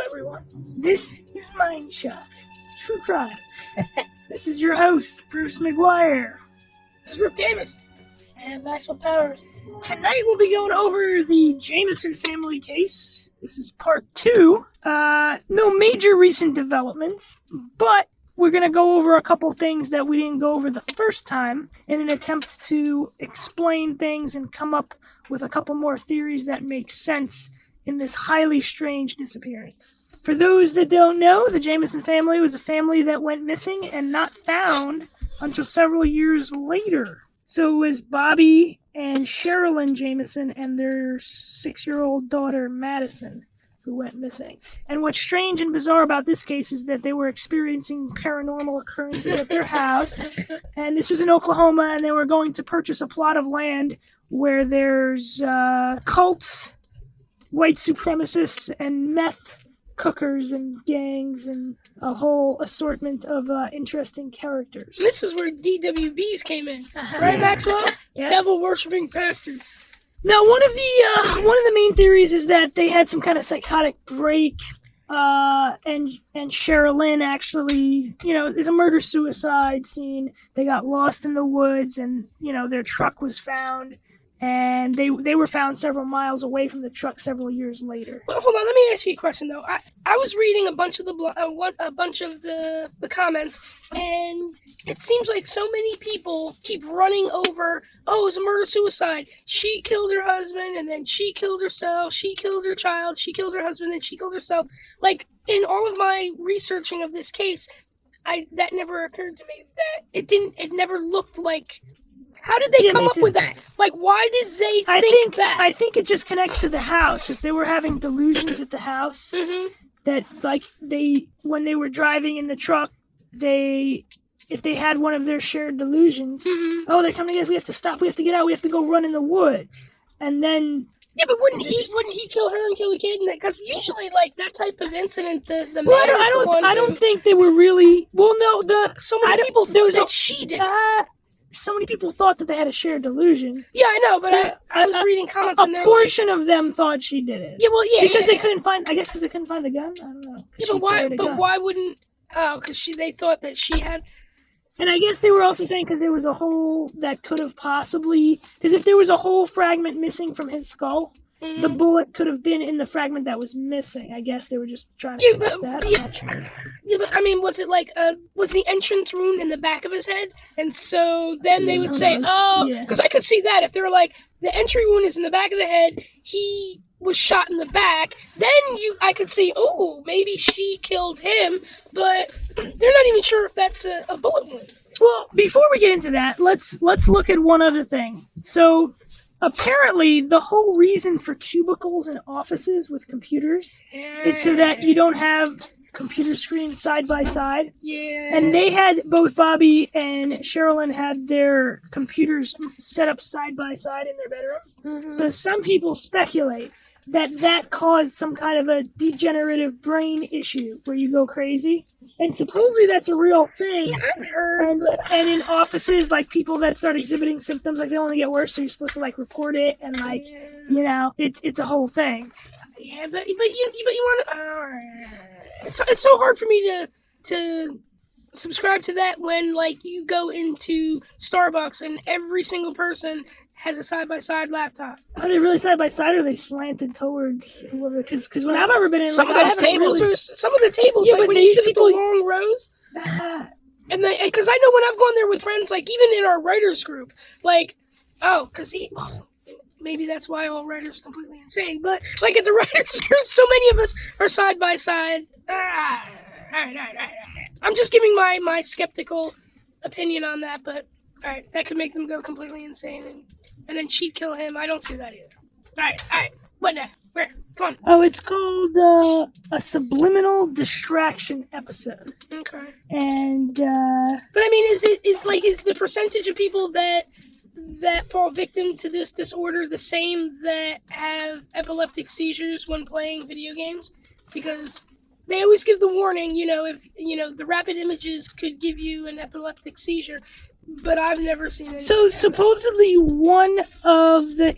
everyone. This is Mindshock, True Crime. This is your host, Bruce McGuire. This is Rick Davis. And Maxwell Powers. Tonight we'll be going over the Jamison Family case. This is part 2. No major recent developments, but we're going to go over a couple things that we didn't go over the first time in an attempt to explain things and come up with a couple more theories that make sense in this highly strange disappearance. For those that don't know, the Jamison family was a family that went missing and not found until several years later. So it was Bobby and Sherilyn Jamison and their 6-year-old daughter, Madison, who went missing. And what's strange and bizarre about this case is that they were experiencing paranormal occurrences at their house. And this was in Oklahoma, and they were going to purchase a plot of land where there's cults, white supremacists, and meth cookers and gangs and a whole assortment of interesting characters. This is where DWBs came in, right, Maxwell? Yeah. Devil-worshipping bastards. Now, one of the main theories is that they had some kind of psychotic break, and Sherilyn actually, there's a murder-suicide scene. They got lost in the woods, and their truck was found. And they were found several miles away from the truck several years later. Well, hold on, let me ask you a question though. I was reading a bunch of the comments, and it seems like so many people keep running over. Oh, it was a murder suicide. She killed her husband, and then she killed herself. She killed her child. She killed her husband, and she killed herself. Like in all of my researching of this case, that never occurred to me. That it never looked like. How did they come up with that? Like, why did they think that? I think it just connects to the house. If they were having delusions at the house, that, like, when they were driving in the truck, if they had one of their shared delusions, oh, they're coming to get us, we have to stop, we have to get out, we have to go run in the woods. And then... Yeah, but wouldn't he kill her and kill the kid? Because usually, like, that type of incident, the man I don't think they were really... Well, no, so many people thought that she did it. So many people thought that they had a shared delusion. Yeah, I know, but I was reading comments and a portion of them thought she did it. Yeah, well, yeah. Because they couldn't find, I guess because they couldn't find the gun? I don't know. Yeah, but why wouldn't, because they thought that she had... And I guess they were also saying because there was a hole that could have possibly... Because if there was a whole fragment missing from his skull, the bullet could have been in the fragment that was missing. I guess they were just trying to connect that. I'm not sure. Yeah, but I mean, was it like was the entrance wound in the back of his head? And so then they would say, because I could see that if they were like, the entry wound is in the back of the head, he was shot in the back, then I could see, oh, maybe she killed him, but they're not even sure if that's a bullet wound. Well, before we get into that, let's look at one other thing. So... Apparently, the whole reason for cubicles in offices with computers is so that you don't have computer screens side by side. Yeah. And they had, both Bobby and Sherilyn had their computers set up side by side in their bedroom. So some people speculate that caused some kind of a degenerative brain issue where you go crazy. And supposedly that's a real thing. Yeah, I've heard. And in offices, like, people that start exhibiting symptoms, like, they only get worse, so you're supposed to, like, report it, and, like, it's a whole thing. Yeah, but you want to... it's so hard for me to subscribe to that when, like, you go into Starbucks and every single person has a side-by-side laptop. Are they really side-by-side, or are they slanted towards whoever? Because when I've ever been in... Some of the tables, yeah, like, when you sit at the long rows... And because I know when I've gone there with friends, like, even in our writers group, like, maybe that's why all writers are completely insane, but, like, at the writers group, so many of us are side-by-side. I'm just giving my skeptical opinion on that, but, alright, that could make them go completely insane, and then she'd kill him. I don't see that either. Alright, what now? Where? Come on. Oh, it's called a subliminal distraction episode. Okay. And but I mean, is the percentage of people that fall victim to this disorder the same that have epileptic seizures when playing video games? Because they always give the warning, if the rapid images could give you an epileptic seizure. But I've never seen it. So supposedly one of the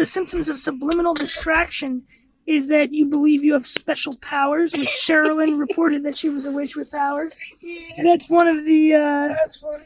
symptoms of subliminal distraction is that you believe you have special powers, which Sherilyn reported that she was a witch with powers. Yeah, That's one of the, that's funny.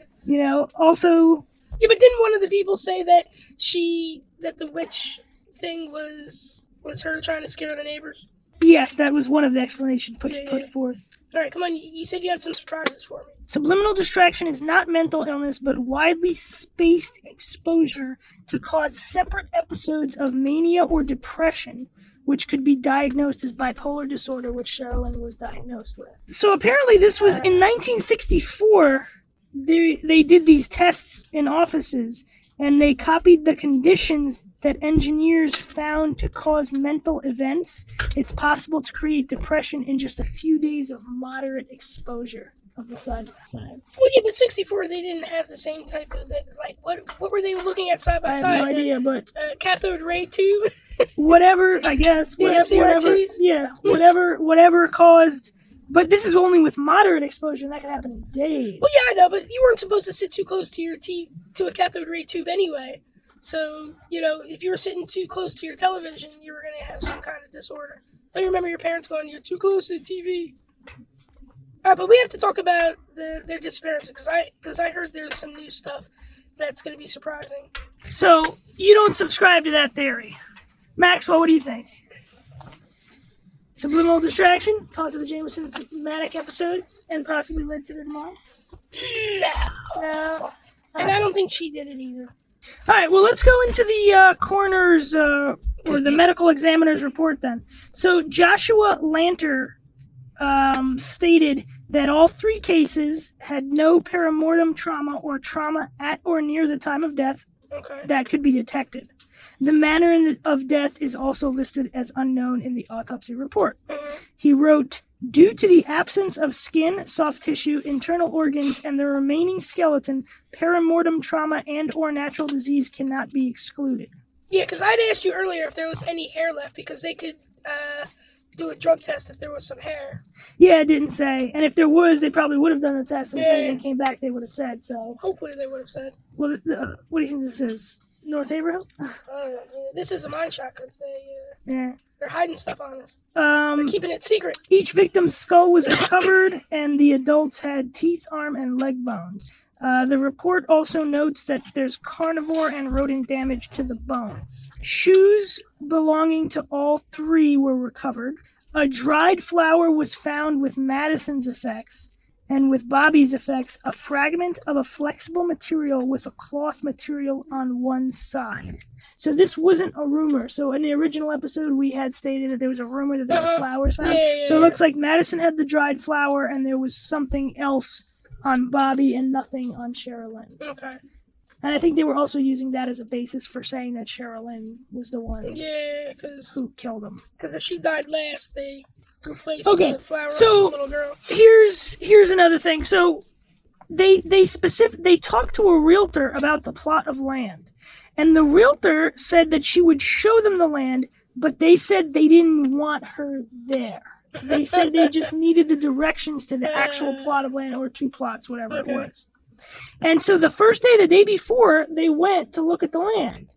Also... Yeah, but didn't one of the people say that the witch thing was her trying to scare the neighbors? Yes, that was one of the explanations put forth. All right, come on. You said you had some surprises for me. Subliminal distraction is not mental illness, but widely spaced exposure to cause separate episodes of mania or depression, which could be diagnosed as bipolar disorder, which Sherilyn was diagnosed with. So apparently this was in 1964. They did these tests in offices, and they copied the conditions that engineers found to cause mental events. It's possible to create depression in just a few days of moderate exposure of the side by side. Well, yeah, but 64, they didn't have the same type of that. Like, what were they looking at side by side? I have no idea, but cathode ray tube. Whatever, I guess. Whatever caused. But this is only with moderate exposure, and that can happen in days. Well, yeah, I know, but you weren't supposed to sit too close to to a cathode ray tube anyway. So, if you were sitting too close to your television, you were going to have some kind of disorder. Don't you remember your parents going, "You're too close to the TV"? But we have to talk about their disappearance, because I heard there's some new stuff that's going to be surprising. So, you don't subscribe to that theory. Maxwell, what do you think? Subliminal distraction, cause of the Jamison manic episodes, and possibly led to their demise? No. And I don't think she did it either. All right, well, let's go into the coroner's or the medical examiner's report then. So Joshua Lanter stated that all three cases had no perimortem trauma or trauma at or near the time of death that could be detected. The manner of death is also listed as unknown in the autopsy report. He wrote, due to the absence of skin, soft tissue, internal organs, and the remaining skeleton, perimortem trauma and or natural disease cannot be excluded. Yeah, because I'd asked you earlier if there was any hair left, because they could do a drug test if there was some hair. Yeah, it didn't say. And if there was, they probably would have done the test, and if anything came back, they would have said. So hopefully they would have said. Well, what do you think this is? North Haverhill? This is a Mindshock, because they're hiding stuff on us. They're keeping it secret. Each victim's skull was recovered, and the adults had teeth, arm, and leg bones. The report also notes that there's carnivore and rodent damage to the bones. Shoes belonging to all three were recovered. A dried flower was found with Madison's effects, and with Bobby's effects, a fragment of a flexible material with a cloth material on one side. So this wasn't a rumor. So in the original episode, we had stated that there was a rumor that there were flowers found. So it looks like Madison had the dried flower, and there was something else on Bobby and nothing on Sherilyn. Okay. And I think they were also using that as a basis for saying that Sherilyn was the one who killed him. Because if she died last, they replaced the flower with the little girl. Here's another thing. So they talked to a realtor about the plot of land. And the realtor said that she would show them the land, but they said they didn't want her there. They said they just needed the directions to the actual plot of land, or two plots, whatever it was. And so the first day, the day before, they went to look at the land,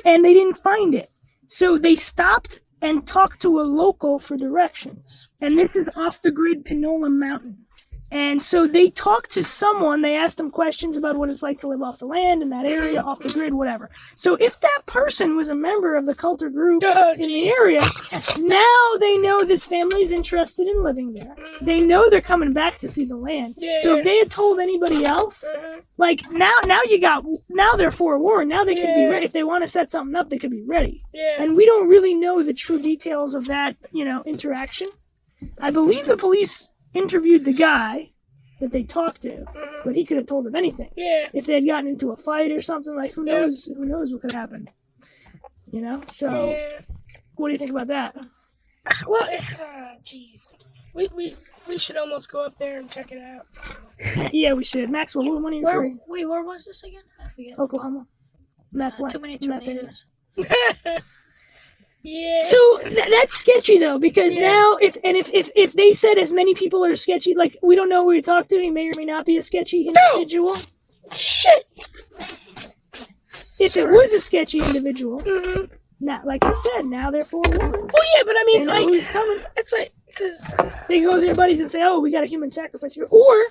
and they didn't find it. So they stopped and talked to a local for directions. And this is off the grid Pinola Mountain. And so they talked to someone, they asked them questions about what it's like to live off the land in that area, off the grid, whatever. So if that person was a member of the culter group in the area, now they know this family's interested in living there. They know they're coming back to see the land. So if they had told anybody else, like now they're forewarned. Now they could be ready. If they want to set something up, they could be ready. And we don't really know the true details of that, interaction. I believe the police interviewed the guy that they talked to, but he could have told them anything. If they had gotten into a fight or something, like who knows what could happen. So what do you think about that? Well, jeez. We should almost go up there and check it out. Yeah, we should. Maxwell, when are you free? Wait, where was this again? I forget. Oklahoma. Too many tornadoes. Yeah. So that's sketchy though, because now if they said as many people are sketchy, like we don't know who we talked to, he may or may not be a sketchy individual. Shit. If it was a sketchy individual, Now, like I said, now they're forewarned. Well, yeah, but I They mean, know like, who's coming. it's like, because They go to their buddies and say, "Oh, we got a human sacrifice here," or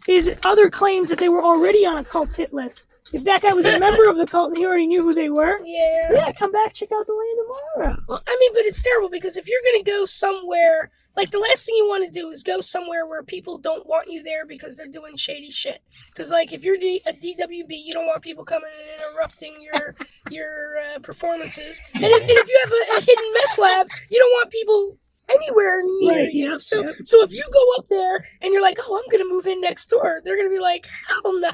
is it other claims that they were already on a cult's hit list? If that guy was a member of the cult and he already knew who they were, yeah, come back, check out the land tomorrow. Well, I mean, but it's terrible because if you're going to go somewhere, like the last thing you want to do is go somewhere where people don't want you there because they're doing shady shit. Because, like, if you're a DWB, you don't want people coming and interrupting your performances. And if you have a hidden meth lab, you don't want people anywhere near you. Yep, So yep. so if you go up there and you're like, oh, I'm going to move in next door, they're going to be like, hell no.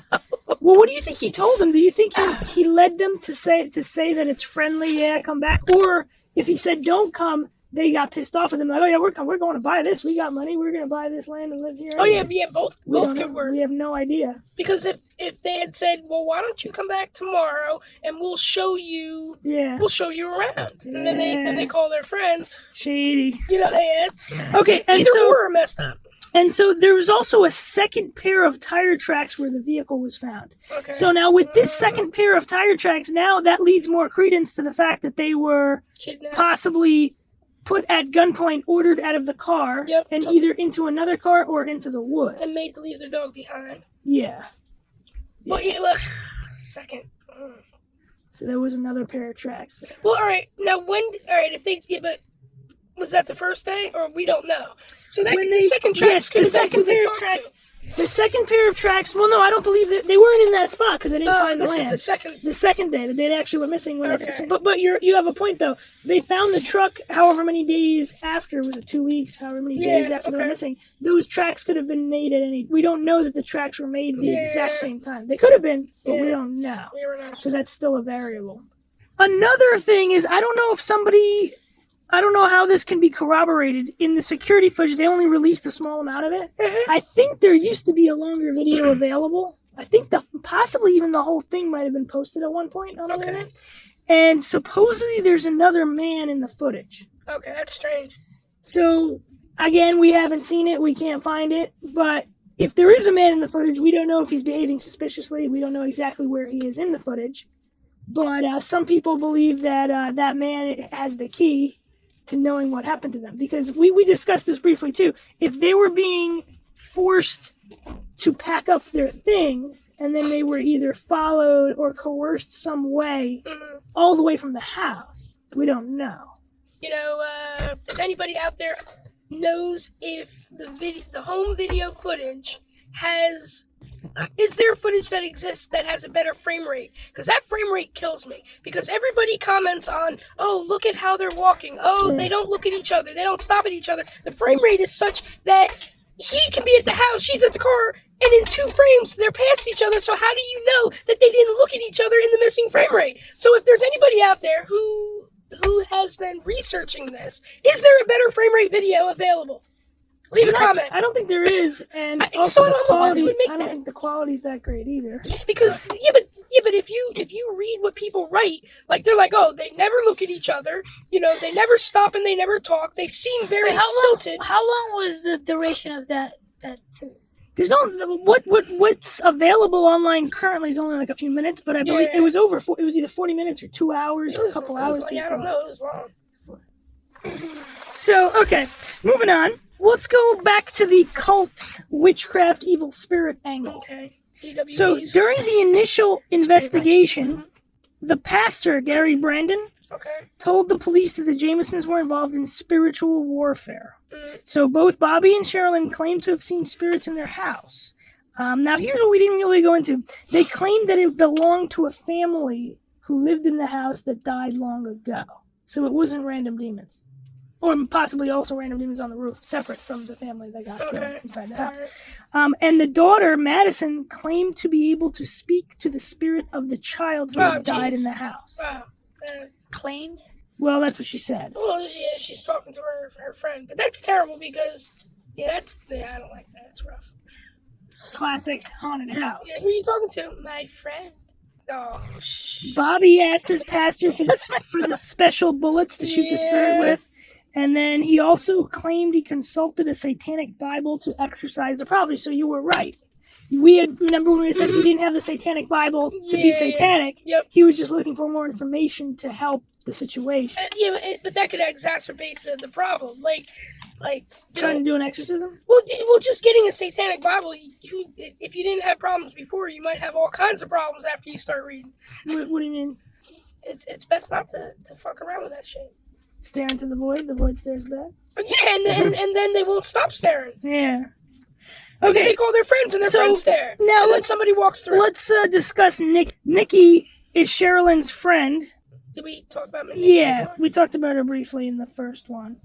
Well, what do you think he told them? Do you think he led them to say that it's friendly, yeah, come back? Or if he said don't come, they got pissed off with him, like, oh yeah, we're going to buy this. We got money. We're going to buy this land and live here. Oh yeah, both could work. We have no idea. Because if they had said, well, why don't you come back tomorrow and we'll show you Yeah. we'll show you around. And then they call their friends. Shady. You know, it's Okay, and either so or messed up. And so there was also a second pair of tire tracks where the vehicle was found. Okay. So now with this second pair of tire tracks, now that leads more credence to the fact that they were Kidnapped. possibly put at gunpoint, ordered out of the car, Yep. and either into another car or into the woods. And made to leave their dog behind. Yeah. But yeah, look, second. So there was another pair of tracks there. Well, all right. Now if they but was that the first day or we don't know? So that When the second tracks could have been who they talked to. The second pair of tracks, well, no, I don't believe that they weren't in that spot because they didn't find the this land. is The second day, the day they actually went missing. Okay. But you have a point though. They found the truck however many days after, was it 2 weeks? However many days after they were missing. Those tracks could have been made at any. We don't know that the tracks were made at the exact same time. They could have been, but we don't know. So that's still a variable. Another thing is, I don't know how this can be corroborated. In the security footage, they only released a small amount of it. I think there used to be a longer video available. I think possibly even the whole thing might have been posted at one point on the internet. And supposedly there's another man in the footage. Okay, that's strange. So, again, we haven't seen it. We can't find it. But if there is a man in the footage, we don't know if he's behaving suspiciously. We don't know exactly where he is in the footage. But some people believe that that man has the key to knowing what happened to them. Because we discussed this briefly too. If they were being forced to pack up their things and then they were either followed or coerced some way all the way from the house, we don't know. You know, if anybody out there knows if the home video footage is there footage that exists that has a better frame rate? Because that frame rate kills me. Because everybody comments on, oh, look at how they're walking. Oh, they don't look at each other. They don't stop at each other. The frame rate is such that he can be at the house, she's at the car, and in 2 frames, they're past each other. So how do you know that they didn't look at each other in the missing frame rate? So if there's anybody out there who has been researching this, is there a better frame rate video available? Leave a comment. I don't think there is, and I also don't know why they would make I don't think the quality's that great either. Because but if you read what people write, like they're like, oh, they never look at each other, you know, they never stop and they never talk. They seem very stilted. How long was the duration of that? There's only what's available online currently is only like a few minutes, but I believe it was over. It was either 40 minutes or 2 hours or a couple hours. I don't know. It was long. So okay, moving on. Let's go back to the cult, witchcraft, evil spirit angle. Okay. DWBs. So during the initial investigation, the pastor, Gary Brandon, told the police that the Jamisons were involved in spiritual warfare. So both Bobby and Sherilyn claimed to have seen spirits in their house. Now here's what we didn't really go into. They claimed that it belonged to a family who lived in the house that died long ago. So it wasn't random demons. Or possibly also random demons on the roof, separate from the family that got killed inside the house. And the daughter, Madison, claimed to be able to speak to the spirit of the child who had died in the house. Wow. Claimed? Well, that's what she said. Well, yeah, she's talking to her friend. But that's terrible because, I don't like that. It's rough. Classic haunted house. Yeah, who are you talking to? My friend. Oh, Bobby asked his pastor for the special bullets to shoot the spirit with. And then he also claimed he consulted a satanic Bible to exorcise the property. So you were right. remember when we said he didn't have the Satanic Bible to be satanic. Yep. He was just looking for more information to help the situation. But that could exacerbate the problem. Like Trying to do an exorcism? Well, just getting a Satanic Bible. If you didn't have problems before, you might have all kinds of problems after you start reading. What do you mean? It's best not to fuck around with that shit. Stare into the void stares back? Yeah, and then they won't stop staring. Yeah. Okay. Okay. They call their friends and their friends stare. Now and then somebody walks through. Let's discuss Nick. Nikki is Sherilyn's friend. Did we talk about Nikki? Yeah, we talked about her briefly in the first one.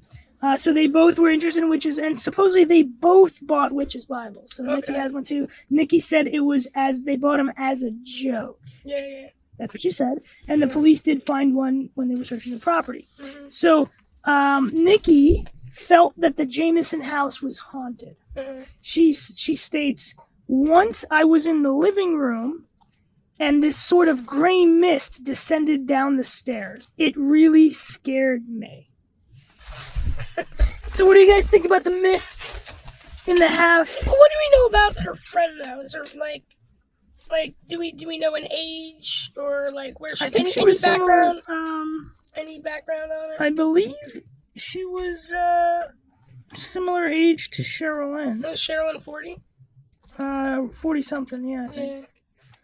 So they both were interested in witches, and supposedly they both bought witches' Bibles. So Nikki has one too. Nikki said it was they bought them as a joke. Yeah. That's what she said. And the police did find one when they were searching the property. Mm-hmm. So Nikki felt that the Jamison house was haunted. Mm-hmm. She states, once I was in the living room and this sort of gray mist descended down the stairs. It really scared me. So what do you guys think about the mist in the house? What do we know about her friend though? Is there like do we know an age or like where she? I think any, she any was background? similar, Any background on it? I believe she was similar age to Sherilyn. Was Sherilyn 40? 40 something, yeah, I think.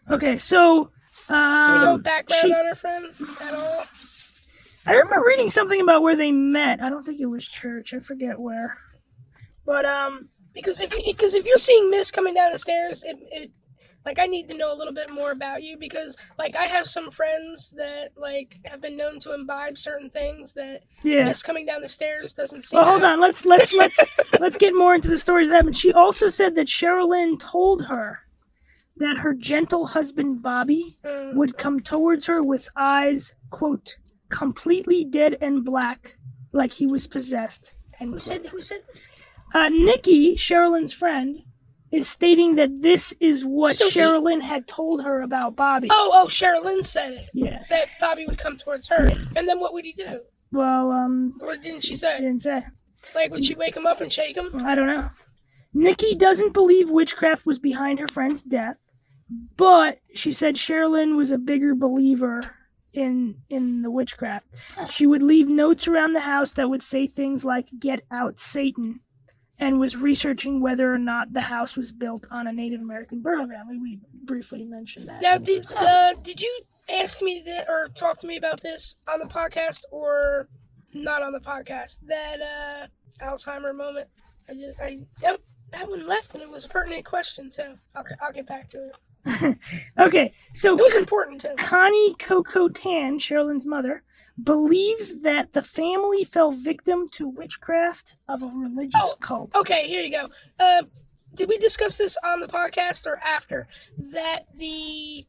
Yeah. Okay, so Do we know background on her friend at all? I remember reading something about where they met. I don't think it was church. I forget where. But Because if you're seeing mist coming down the stairs, it like I need to know a little bit more about you because like I have some friends that like have been known to imbibe certain things that mist coming down the stairs doesn't seem. Well, hold on. Let's get more into the stories that happened. She also said that Sherilyn told her that her gentle husband Bobby would come towards her with eyes, quote, completely dead and black, like he was possessed. And Who said this? Nikki, Sherilyn's friend, is stating that this is what Sherilyn had told her about Bobby. Oh, Sherilyn said it. Yeah. That Bobby would come towards her. And then what would he do? Well, Or didn't she say? She didn't say. Like, would she wake him up and shake him? I don't know. Nikki doesn't believe witchcraft was behind her friend's death, but she said Sherilyn was a bigger believer in the witchcraft. She would leave notes around the house that would say things like, "Get out, Satan," and was researching whether or not the house was built on a Native American burial ground. We briefly mentioned that. Now, did you ask me or talk to me about this on the podcast or not on the podcast? That Alzheimer moment. That one left, and it was a pertinent question too. I'll get back to it. Okay, so it was important too. Connie Coco Tan, Sherilyn's mother, believes that the family fell victim to witchcraft of a religious cult. Okay, here you go. Did we discuss this on the podcast or after? That the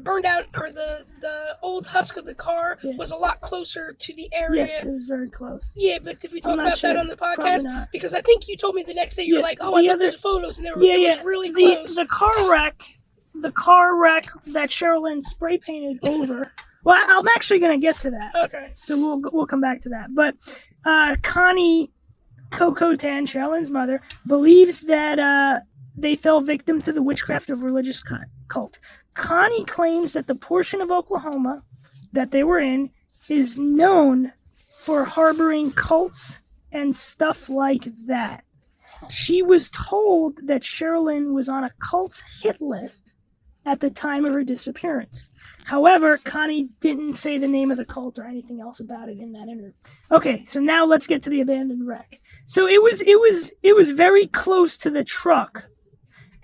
burned out or the old husk of the car was a lot closer to the area. Yes, it was very close. Yeah, but did we talk about that on the podcast? Not. Because I think you told me the next day you were like, I looked at the photos and it was really close. The car wreck that Sherilyn spray painted over. Well, I'm actually going to get to that. Okay. So we'll come back to that. But Connie Coco Tan, Sherilyn's mother, believes that they fell victim to the witchcraft of religious cult. Connie claims that the portion of Oklahoma that they were in is known for harboring cults and stuff like that. She was told that Sherilyn was on a cult's hit list at the time of her disappearance. However, Connie didn't say the name of the cult or anything else about it in that interview. Okay, so now let's get to the abandoned wreck. So it was very close to the truck,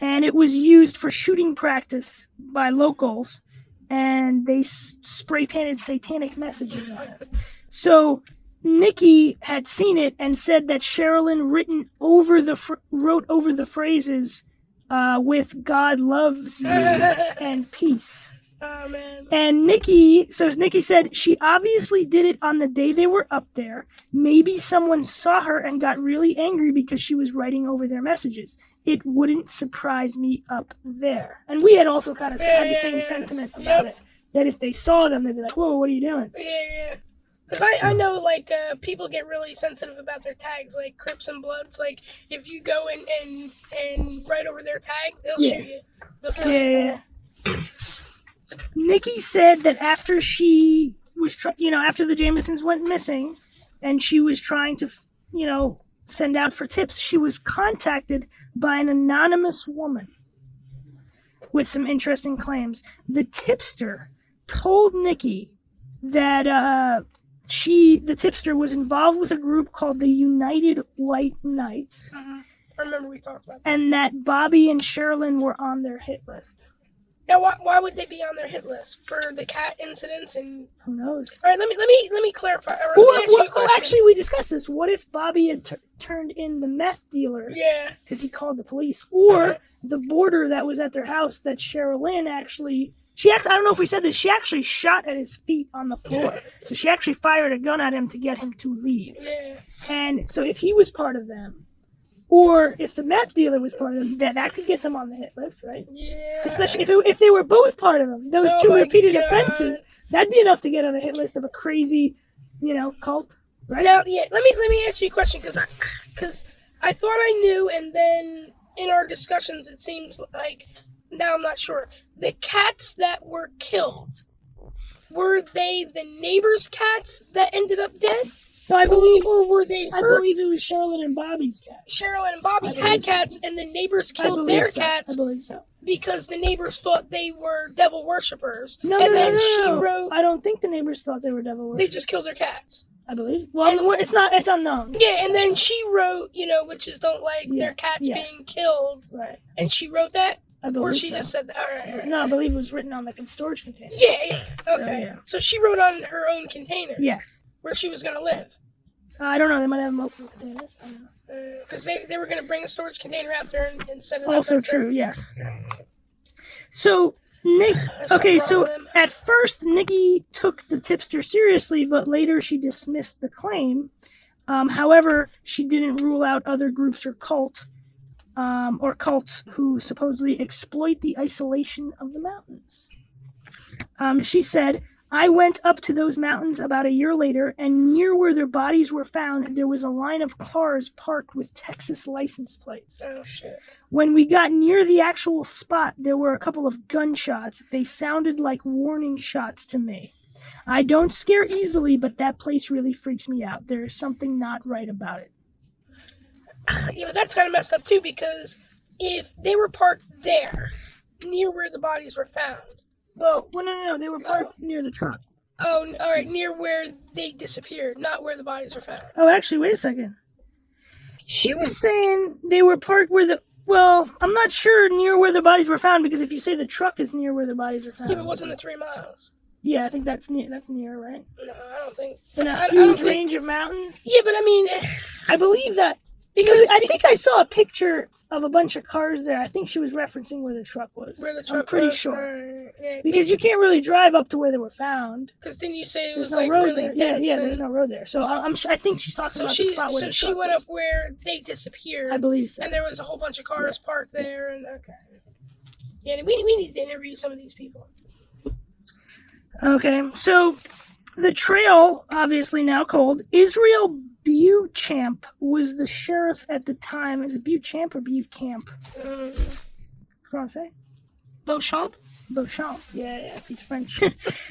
and it was used for shooting practice by locals, and they spray painted satanic messages on it. So Nikki had seen it and said that Sherilyn wrote over the phrases with "God loves you" and "peace." Oh, man. And Nikki said she obviously did it on the day they were up there. Maybe someone saw her and got really angry because she was writing over their messages. It wouldn't surprise me up there. And we had also kind of had the same sentiment about it. That if they saw them, they'd be like, "Whoa, what are you doing?" Yeah. Because I know, like, people get really sensitive about their tags, like Crips and Bloods. Like, if you go and write over their tag, they'll shoot you. They'll kill you. Yeah. Nikki said that after she was, after the Jamisons went missing, and she was trying to, send out for tips, she was contacted by an anonymous woman with some interesting claims. The tipster told Nikki that the tipster was involved with a group called the United White Knights. I remember we talked about that. And that Bobby and Sherilyn were on their hit list. Now, why would they be on their hit list for the cat incidents? And who knows? All right, let me clarify. Let me ask you a question. Actually, we discussed this. What if Bobby had turned in the meth dealer? Yeah. Because he called the police, or the boarder that was at their house that Sherilyn actually. I don't know if we said this. She actually shot at his feet on the floor. So she actually fired a gun at him to get him to leave. Yeah. And so if he was part of them, or if the meth dealer was part of them, that could get them on the hit list, right? Yeah. Especially if they were both part of them. Those two repeated offenses, that'd be enough to get on the hit list of a crazy, cult, right? Now, yeah. Let me ask you a question because I thought I knew, and then in our discussions, it seems like now I'm not sure. The cats that were killed, were they the neighbors' cats that ended up dead? No, I believe, or were they I believe it was Sherilyn and Bobby's cat. Sherilyn and Bobby had cats, and the neighbors killed their cats. I believe so. Because the neighbors thought they were devil worshippers. No. She wrote, I don't think the neighbors thought they were devil worshippers. They just killed their cats. I believe. Well, it's unknown. Yeah, and then she wrote, witches don't like their cats being killed. Right. And she wrote that? I believe Or she so. just said that? All right. No, I believe it was written on the storage container. Yeah. Okay. So she wrote on her own container. Yes. Where she was going to live. I don't know. They might have multiple containers. I don't know. Because they were going to bring a storage container out there and set it up. Also true, yes. So, at first, Nikki took the tipster seriously, but later she dismissed the claim. However, she didn't rule out other groups or cults who supposedly exploit the isolation of the mountains. She said, I went up to those mountains about a year later, and near where their bodies were found, there was a line of cars parked with Texas license plates. Oh, shit. When we got near the actual spot, there were a couple of gunshots. They sounded like warning shots to me. I don't scare easily, but that place really freaks me out. There is something not right about it. Yeah, but that's kind of messed up, too, because if they were parked there, near where the bodies were found. Well, no, they were parked near the truck. Oh, all right, near where they disappeared, not where the bodies were found. Oh, actually, wait a second. She was saying they were parked where well, I'm not sure near where the bodies were found, because if you say the truck is near where the bodies were found. Yeah, but wasn't it 3 miles? Yeah, I think that's near, right? No, I don't think. In a huge range of mountains? Yeah, but I mean... I believe that. Because I think I saw a picture of a bunch of cars there. I think she was referencing where the truck was. Where the truck I'm pretty was, sure. Yeah, because you can't really drive up to where they were found. Because didn't you say it there's was no like road really there. dense? Yeah, there's no road there. So I think she's talking about the spot where the truck she went was. up where they disappeared. I believe so. And there was a whole bunch of cars parked there. And okay. Yeah, we need to interview some of these people. Okay, so the trail, obviously now cold. Israel Beauchamp was the sheriff at the time. Is it Beauchamp or Beaucamp? Francais? Beauchamp? Beauchamp. Yeah, he's French.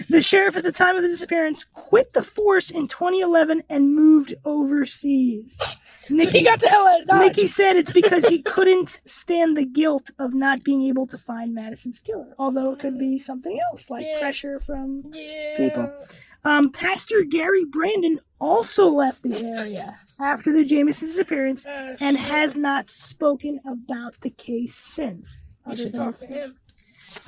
The sheriff at the time of the disappearance quit the force in 2011 and moved overseas. So he got the hell out of Dodge. Nikki said it's because he couldn't stand the guilt of not being able to find Madison's killer, although it could be something else, like pressure from people. Pastor Gary Brandon also left the area after the Jamison disappearance and has not spoken about the case since. We should talk to him.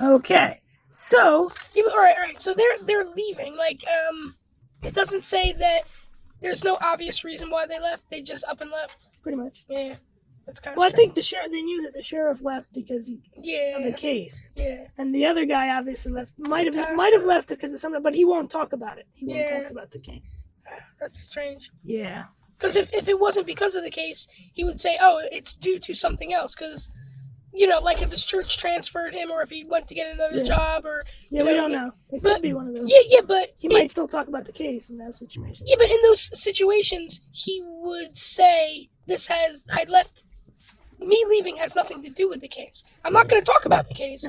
Okay, so all right. So they're leaving. Like, it doesn't say that there's no obvious reason why they left. They just up and left. Pretty much. Yeah, that's kind of. Well, I think they knew that the sheriff left because of the case. Yeah. And the other guy obviously left. Might have left because of something, but he won't talk about it. He won't talk about the case. That's strange. Yeah. Because if it wasn't because of the case, he would say, "Oh, it's due to something else." Because like if his church transferred him or if he went to get another job or... Yeah, we don't know. It could be one of those. Yeah, but... He might still talk about the case in those situations. Yeah, but in those situations, he would say, me leaving has nothing to do with the case. I'm not going to talk about the case.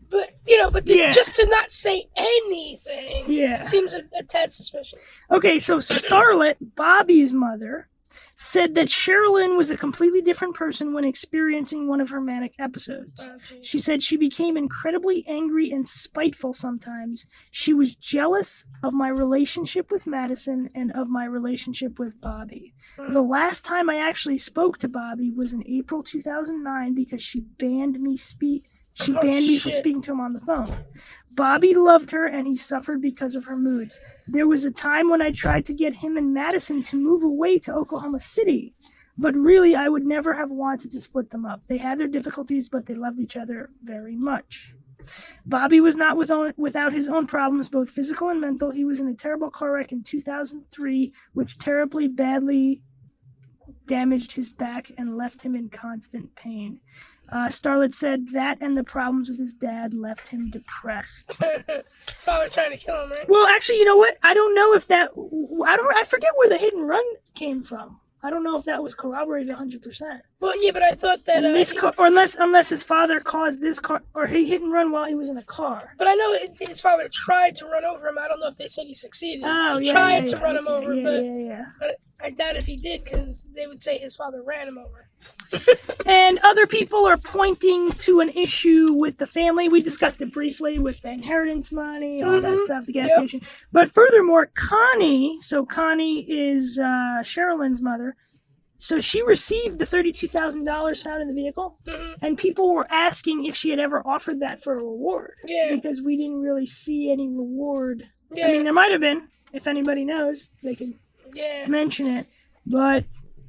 But, just to not say anything seems a tad suspicious. Okay, so Starlet, Bobby's mother, said that Sherilyn was a completely different person when experiencing one of her manic episodes. She said she became incredibly angry and spiteful sometimes. She was jealous of my relationship with Madison and of my relationship with Bobby. The last time I actually spoke to Bobby was in April 2009 because she banned me from speaking to him on the phone. Bobby loved her and he suffered because of her moods. There was a time when I tried to get him and Madison to move away to Oklahoma City, but really I would never have wanted to split them up. They had their difficulties, but they loved each other very much. Bobby was not without his own problems, both physical and mental. He was in a terrible car wreck in 2003, which terribly badly damaged his back and left him in constant pain. Starlet said that and the problems with his dad left him depressed. His father trying to kill him, right? Well, actually, you know what? I don't know if that... I forget where the hit and run came from. I don't know if that was corroborated 100%. Well, yeah, but I thought that... unless his father caused this car... Or he hit and run while he was in a car. But I know his father tried to run over him. I don't know if they said he succeeded. He tried to run him over, but I doubt if he did, because they would say his father ran him over. And other people are pointing to an issue with the family. We discussed it briefly with the inheritance money, all that stuff, the gas station. But furthermore, Connie is Sherilyn's mother. So she received the $32,000 found in the vehicle, and people were asking if she had ever offered that for a reward. Yeah. Because we didn't really see any reward. Yeah. I mean, there might have been. If anybody knows, they can mention it. But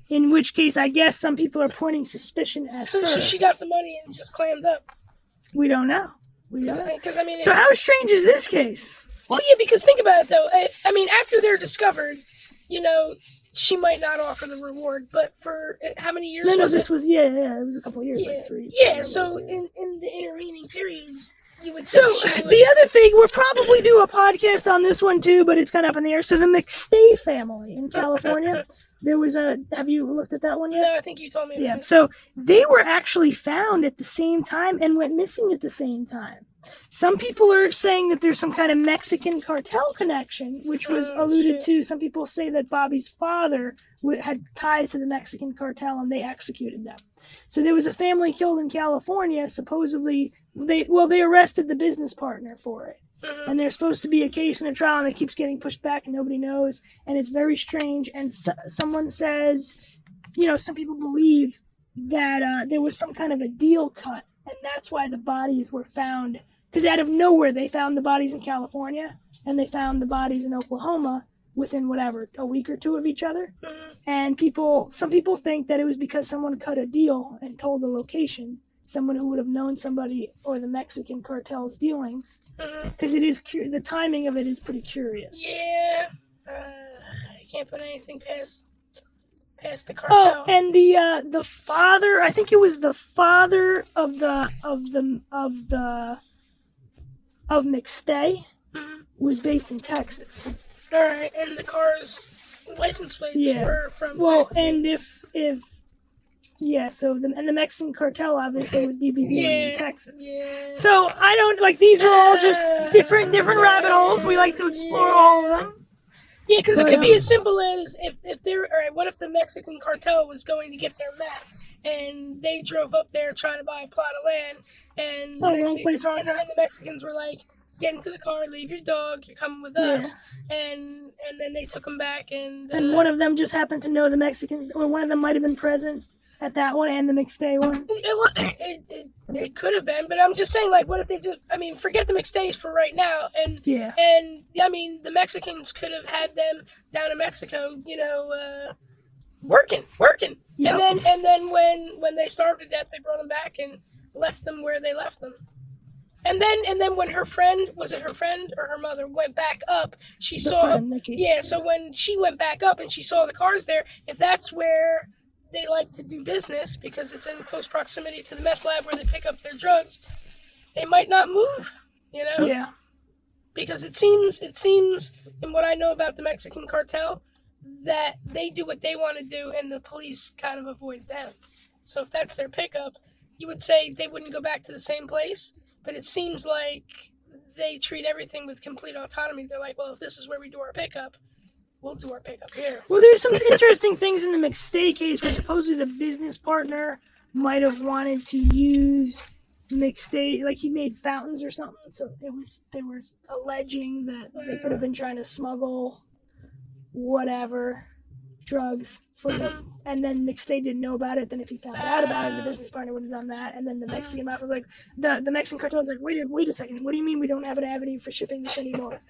in which case, I guess some people are pointing suspicion at her. So she got the money and just clammed up. We don't know. I So how strange is this case? Well, yeah, because think about it, though. I mean, after they're discovered, she might not offer the reward, but for how many years was it? This was, it was a couple of years, like 3. Yeah, so in the intervening period, you would think the other thing, we'll probably do a podcast on this one too, but it's kind of up in the air. So the McStay family in California, have you looked at that one yet? No, I think you told me. Yeah, so they were actually found at the same time and went missing at the same time. Some people are saying that there's some kind of Mexican cartel connection, which was alluded to. Some people say that Bobby's father had ties to the Mexican cartel and they executed them. So there was a family killed in California. Supposedly, they arrested the business partner for it. And there's supposed to be a case and a trial, and it keeps getting pushed back, and nobody knows. And it's very strange. And someone says, some people believe that there was some kind of a deal cut, and that's why the bodies were found. Because out of nowhere, they found the bodies in California, and they found the bodies in Oklahoma within, a week or two of each other. And some people think that it was because someone cut a deal and told the location. Someone who would have known somebody or the Mexican cartel's dealings. Because it is the timing of it is pretty curious. Yeah. I can't put anything past the cartel. Oh, and the father, I think it was the father of McStay, was based in Texas. All right, and the car's license plates were from Texas. And if the Mexican cartel obviously would be in Texas. Yeah. So I don't these are all just different rabbit holes. We like to explore all of them. Yeah, because it could be as simple as if they're all right. What if the Mexican cartel was going to get their meth and they drove up there trying to buy a plot of land, and the Mexicans were like, "Get into the car, leave your dog, you're coming with us," and then they took them back, and one of them just happened to know the Mexicans, or one of them might have been present at that one and the McStay one. It could have been, but I'm just saying, what if they just, forget the McStays for right now, and the Mexicans could have had them down in Mexico, working, yep. and then when they starved to death, they brought them back and left them where they left them. And then when her friend, was it her friend or her mother, went back up, so when she went back up and she saw the cars there, if that's where they like to do business because it's in close proximity to the meth lab where they pick up their drugs, they might not move, Yeah. because it seems, in what I know about the Mexican cartel, that they do what they want to do and the police kind of avoid them. So if that's their pickup, you would say they wouldn't go back to the same place, but it seems like they treat everything with complete autonomy. They're like, well, if this is where we do our pickup, we'll do our pickup here. Well, there's some interesting things in the McStay case where supposedly the business partner might have wanted to use McStay, like he made fountains or something. So they were alleging that they could have been trying to smuggle whatever drugs for them, and then McStay didn't know about it. Then if he found out about it, the business partner would have done that, and then the Mexican mafia was like, the Mexican cartel was like, wait a second, what do you mean we don't have an avenue for shipping this anymore?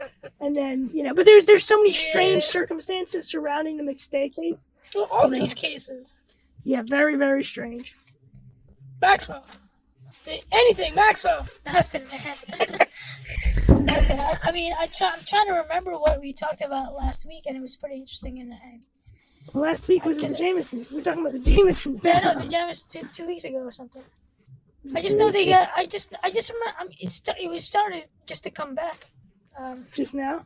And then but there's so many strange circumstances surrounding the McStay case. Well, all these cases. Yeah, very, very strange. Maxwell. Anything, Maxwell. Nothing, man. I mean, I'm trying to remember what we talked about last week, and it was pretty interesting. And Last week was the Jamisons. We're talking about the Jamisons. yeah, no, the Jamison 2 weeks ago or something. I just know they got. I just remember. It was started just to come back. Just now?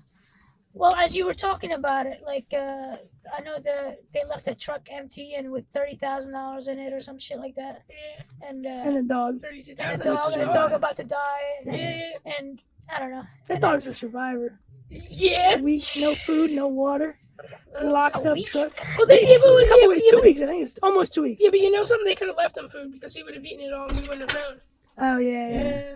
Well, as you were talking about it, like I know they left a truck empty and with $30,000 in it or some shit like that. Yeah. And a dog. and a dog about to die. And I don't know. That dog's a survivor. Yeah. A week, no food, no water. Locked up week? truck. Well, they, yeah, but, It's a couple weeks, yeah, 2 weeks, I think it's almost 2 weeks. yeah, but you know something? They could have left him food because he would have eaten it all and we wouldn't have known. Oh, yeah.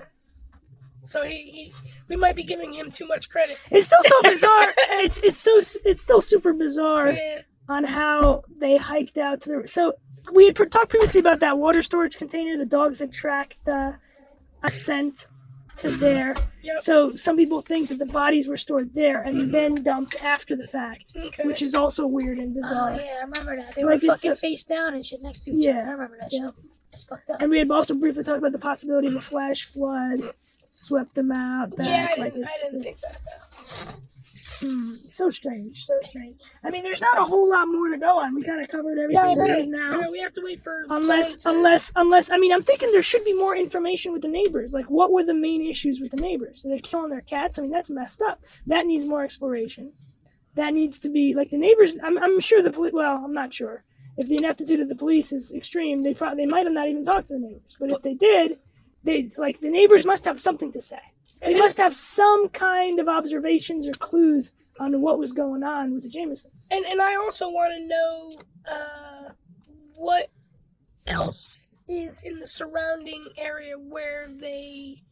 So we might be giving him too much credit. It's still so bizarre. It's still super bizarre Yeah. on how they hiked out to the. So we had talked previously about that water storage container. The dogs had tracked the ascent to there. Yep. So some people think that the bodies were stored there and then dumped after the fact, Okay. which is also weird and Oh bizarre. yeah, I remember that. They Like, were it's fucking a- face down and shit next to each other. I remember that Yeah. shit. It's fucked up. And we had also briefly talked about the possibility of a flash flood, swept them out. Back. Yeah, I like didn't think it's that. so strange, so strange. I mean, there's not a whole lot more to go on. We kind of covered Yeah, everything I there is know. now. We have to wait for Unless, someone to- I mean, I'm thinking there should be more information with the neighbors. Like, what were the main issues with the neighbors? Are they killing their cats? I mean, that's messed up. That needs more exploration. That needs to be, like, the neighbors, I'm sure the police, well, I'm not sure. If the ineptitude of the police is extreme, they might have not even talked to the neighbors. But if they did, the neighbors must have something to say. They must have some kind of observations or clues on what was going on with the Jamisons. And I also want to know what else is in the surrounding area where they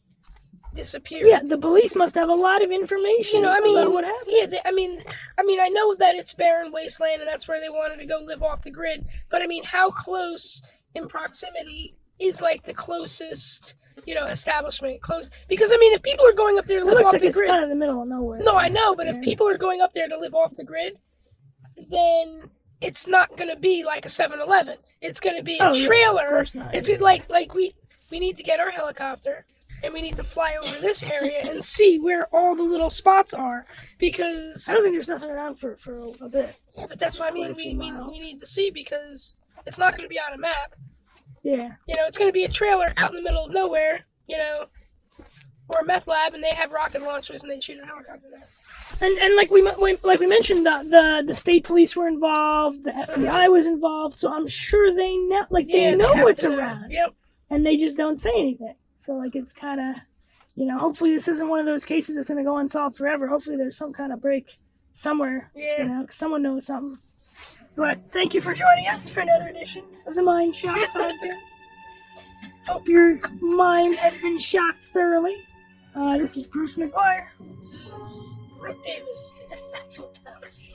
disappeared. Yeah, the police must have a lot of information about what happened. Yeah, I mean, I know that it's barren wasteland and that's where they wanted to go live off the grid. But I mean, how close in proximity is like the closest, establishment close? Because I mean, if people are going up there to It live looks off like the it's grid, kind of in the middle of nowhere. no, I know, but Yeah. if people are going up there to live off the grid, then it's not going to be like a 7-Eleven. It's going to be a Oh, yeah, trailer. of course not. It's like we need to get our helicopter and we need to fly over this area and see where all the little spots are, because I don't think there's nothing around for a bit. yeah, but that's what I mean. Quite a We few miles. need to see, because it's not going to be on a map. Yeah. It's going to be a trailer out in the middle of nowhere. Or a meth lab, and they have rocket launchers and they shoot a helicopter there. And like we mentioned, the state police were involved, the FBI was involved, so I'm sure they know, they know have what's to know. around, Yep. and they just don't say anything. So it's kind of, hopefully this isn't one of those cases that's gonna go unsolved forever. Hopefully there's some kind of break somewhere, Yeah. 'cause someone knows something. But thank you for joining us for another edition of the Mindshock podcast. Hope your mind has been shocked thoroughly. This is Bruce McGuire. This is Brooke Davis. That's what that was.